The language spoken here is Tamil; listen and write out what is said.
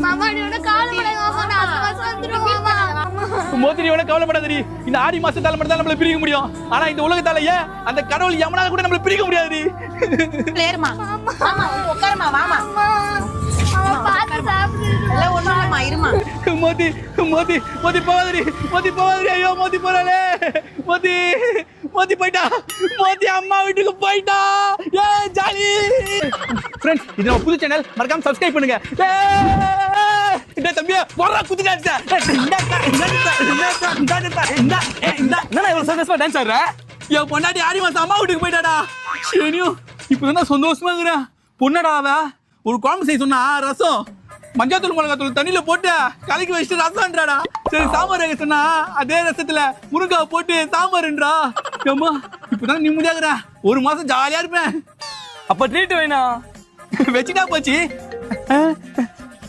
மாமா நீ உன கவலைப்படாத மாமா நான் அடுத்த மாசம் வந்துருவேன் மாமா. மோதி நீ உனக்கு கவலைப்படாதடி. இந்த ஆடி மாசத்தால மட்டும் தான் நம்மள பிரிக்க முடியும். ஆனா இந்த உலகத்தால ஏன் அந்த கடவுள் யமனால கூட நம்மள பிரிக்க முடியாதுடி. ஏறுமா மாமா உட்காருமா வாமா மாமா பாத்து சாப்பிடு. எல்லாம் ஒண்ணுமா இருமா. மோதி மோதி மோதி போவாதடி. மோதி போவாதடி. ஐயோ மோதி போறாளே. மோதி மோதி போய்டா. மோதி அம்மா வீட்டுக்கு போய்டா. ஏ ஜாலி. फ्रेंड्स இது நம்ம புது சேனல் மறக்காம Subscribe பண்ணுங்க. இந்த தம்பியா போறா குதிடாச்சா. என்ன இவ்வளவு சந்தோஷமா டான்ஸ் ஆடுற? என் பொண்டாட்டி ஆடி மாசம் அம்மா வீட்டுக்கு போயிட்டாடா. சரியும் இப்பதான் சந்தோஷமா இருக்கிறேன். பொண்ணடா அவ ஒரு குழம்பு செய்ய சொன்னா ரசம் மஞ்சாத்தூள் மிளகாத்தூள் தண்ணியில போட்டு கலக்கி வச்சுட்டு ரசம்ன்றாடா. சரி சாம்பார் வைக்க சொன்னா அதே ரசத்துல முருங்காவை போட்டு சாம்பார்ன்றா. அம்மா இப்பதான் நிம்மதியாகிறா. ஒரு மாசம் ஜாலியா இருப்பேன். அப்ப ட்ரீட் வேணா வச்சுட்டா போச்சு.